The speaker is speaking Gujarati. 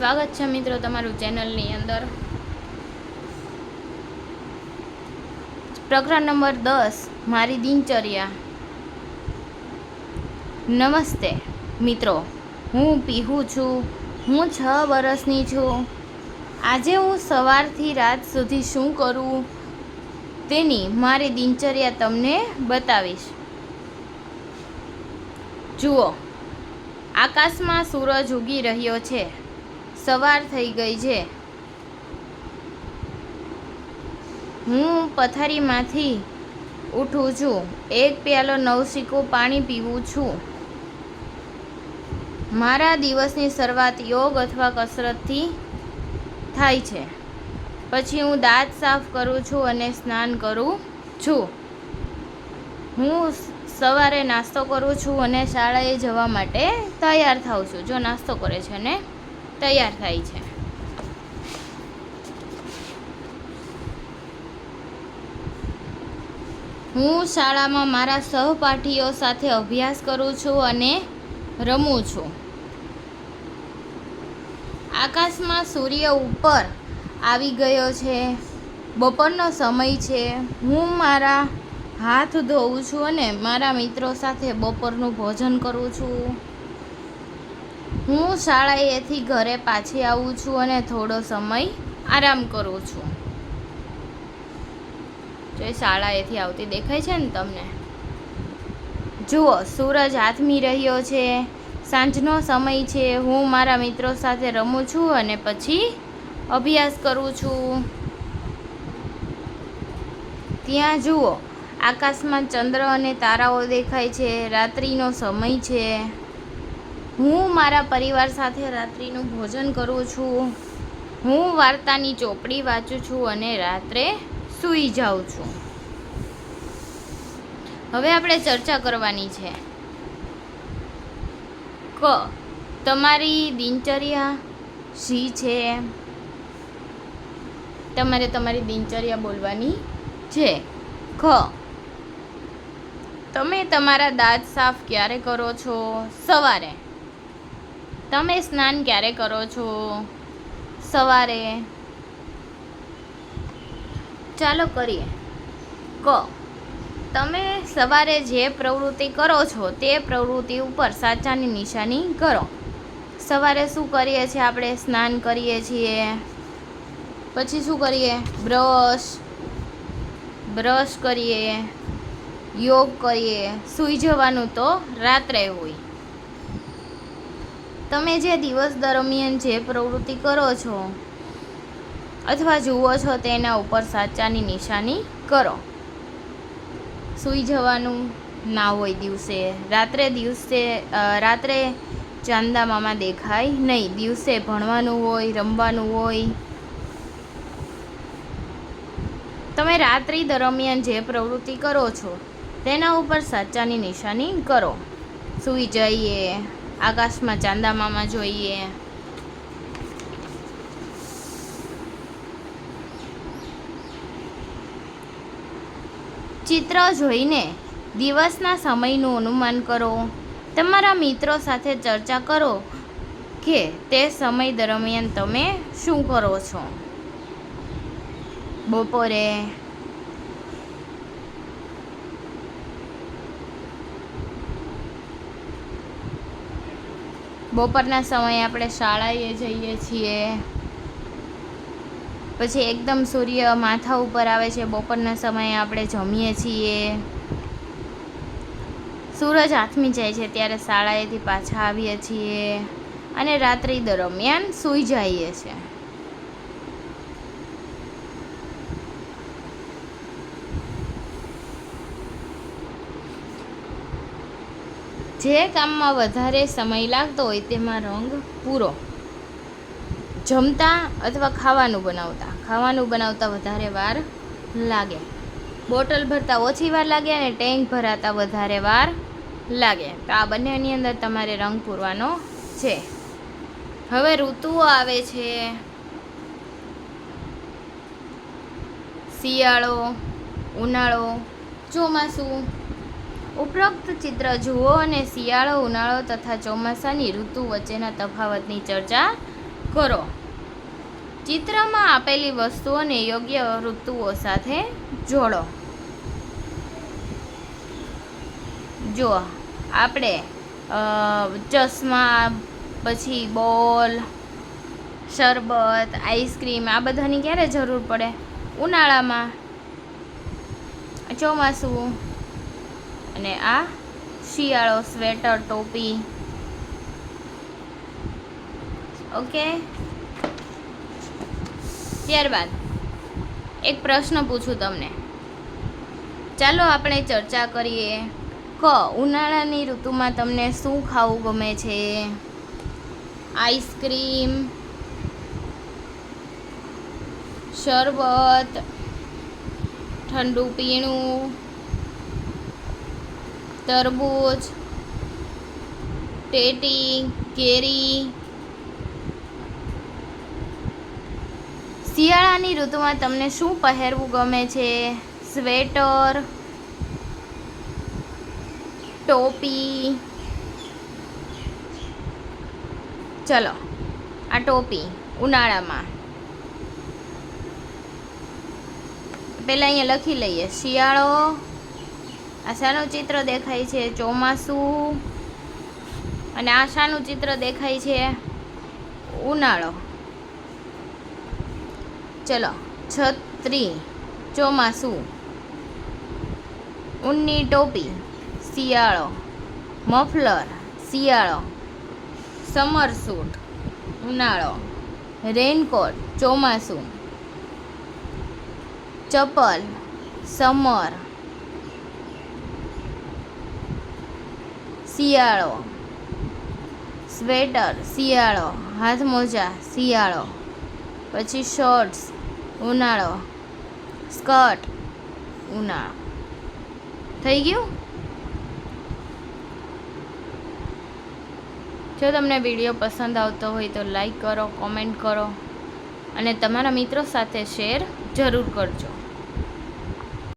સ્વાગત છે મિત્રો તમારું ચેનલની અંદર। પ્રકરણ નંબર 10 મારી દિનચર્યા। નમસ્તે મિત્રો, હું પીહુ છું। હું 6 વર્ષની છું। આજે હું સવારથી રાત સુધી શું કરું તેની મારી દિનચર્યા તમને બતાવીશ। જુઓ, આકાશમાં સૂરજ ઉગી રહ્યો છે। સવાર થઈ ગઈ છે। હું પથારીમાંથી ઉઠું છું। 1 પ્યાલો નવશીકું પાણી પીવું છું। મારા દિવસની શરૂઆત યોગ અથવા કસરતથી થાય છે। પછી હું દાંત સાફ કરું છું અને સ્નાન કરું છું। હું સવારે નાસ્તો કરું છું અને શાળાએ જવા માટે તૈયાર થાઉં છું। જો નાસ્તો કરે છે ને તૈયાર થાય છે। હું શાળામાં મારા સહપાઠીઓ સાથે અભ્યાસ કરું છું અને રમું છું। આકાશમાં સૂર્ય ઉપર આવી ગયો છે। બપોરનો સમય છે। હું મારા હાથ ધોઉં છું અને મારા મિત્રો સાથે બપોરનું ભોજન કરું છું। હું શાળાએથી ઘરે પાછી આવું છું અને થોડો સમય આરામ કરું છું। જો શાળાએથી આવતી દેખાય છે ને તમને। જુઓ, સૂરજ આથમી રહ્યો છે। સાંજનો સમય છે। હું મારા મિત્રો સાથે રમું છું અને પછી અભ્યાસ કરું છું। ત્યાં જુઓ, આકાશમાં ચંદ્ર અને તારાઓ દેખાય છે। રાત્રિનો સમય છે। હું મારા પરિવાર સાથે રાત્રિનું ભોજન કરું છું। હું વાર્તાની ચોપડી વાંચું છું અને રાત્રે સૂઈ જાઉં છું। હવે આપણે ચર્ચા કરવાની છે। ક, તમારી દિનચર્યા શી છે? તમારે તમારી દિનચર્યા બોલવાની છે। ખ, તમે તમારા દાંત સાફ ક્યારે કરો છો? સવારે। તમે સ્નાન ક્યારે કરો છો? સવારે। ચાલો કરીએ। ક, તમે સવારે જે પ્રવૃત્તિ કરો છો તે પ્રવૃત્તિ ઉપર સાચાની નિશાની કરો। સવારે શું કરીએ છીએ આપણે? સ્નાન કરીએ છીએ। પછી શું કરીએ? બ્રશ કરીએ, યોગ કરીએ। સૂઈ જવાનું તો રાત્રે હોય। તમે જે દિવસ દરમિયાન જે પ્રવૃત્તિ કરો છો અથવા જુઓ છો તેના ઉપર સાચાની નિશાની કરો। સૂઈ જવાનું ના હોય દિવસે। રાત્રે ચાંદા મામા દેખાય નહીં। દિવસે ભણવાનું હોય, રમવાનું હોય। તમે રાત્રિ દરમિયાન જે પ્રવૃત્તિ કરો છો તેના ઉપર સાચાની નિશાની કરો। સૂઈ જઈએ, આકાશમાં ચાંદા મામા જોઈએ। ચિત્ર જોઈને દિવસના સમયનું અનુમાન કરો। તમારા મિત્રો સાથે ચર્ચા કરો કે તે સમય દરમિયાન તમે શું કરો છો। બપોરના સમયે આપણે શાળાએ જઈએ છીએ। પછી એકદમ સૂર્ય માથા ઉપર આવે છે। બપોરના સમયે આપણે જમીએ છીએ। સૂરજ આથમી જાય છે ત્યારે શાળાએથી પાછા આવીએ છીએ અને રાત્રિ દરમિયાન સૂઈ જઈએ છીએ। જે કામમાં વધારે સમય લાગતો હોય તેમાં રંગ પૂરો। જમતા અથવા ખાવાનું બનાવતા વધારે વાર લાગે। બોટલ ભરતા ઓછી વાર લાગે અને ટેન્ક ભરાતા વધારે વાર લાગે। તો આ બંનેની અંદર તમારે રંગ પૂરવાનો છે। હવે ઋતુઓ આવે છે। શિયાળો, ઉનાળો, ચોમાસું। ઉપરોક્ત ચિત્ર જુઓ અને શિયાળો, ઉનાળો તથા ચોમાસાની ઋતુ વચ્ચેના તફાવતની ચર્ચા કરો. ચિત્રમાં આપેલી વસ્તુઓને યોગ્ય ઋતુઓ સાથે જોડો. જો આપણે ચશ્મા, પછી બોલ, શરબત, આઈસ્ક્રીમ આ બધાની ક્યારે જરૂર પડે? ઉનાળામાં. ચોમાસું અને આ શિયાળો, સ્વેટર, ટોપી. ઓકે. ત્યારબાદ એક પ્રશ્ન પૂછું તમને. ચાલો આપણે ચર્ચા કરીએ. ઉનાળાની ઋતુમાં તમને શું ખાવું ગમે છે? આઈસ્ક્રીમ, શરબત, ઠંડુ પીણું, તરબૂચ, ટેટી, કેરી. શિયાળાની ઋતુમાં તમને શું પહેરવું ગમે છે? સ્વેટર, ટોપી. ચલો, આ ટોપી ઉનાળામાં. પહેલાં અહીંયા લખી લઈએ. શિયાળો, આ શાનું ચિત્ર દેખાય છે? ચોમાસું. અને આ શાનું ચિત્ર દેખાય છે? ઉનાળો. ચલો, છત્રી ચોમાસું, ઊનની ટોપી શિયાળો, મફલર શિયાળો, સમર સૂટ ઉનાળો, રેનકોટ ચોમાસું, ચપ્પલ સમર શિયાળો, સ્વેટર શિયાળો, હાથ મોજા શિયાળો, પછી શોર્ટ્સ ઉનાળો, સ્કર્ટ ઉનાળો. થઈ ગયું? જો તમને વિડીયો પસંદ આવતો હોય તો લાઈક કરો, કોમેન્ટ કરો અને તમારા મિત્રો સાથે શેર જરૂર કરજો.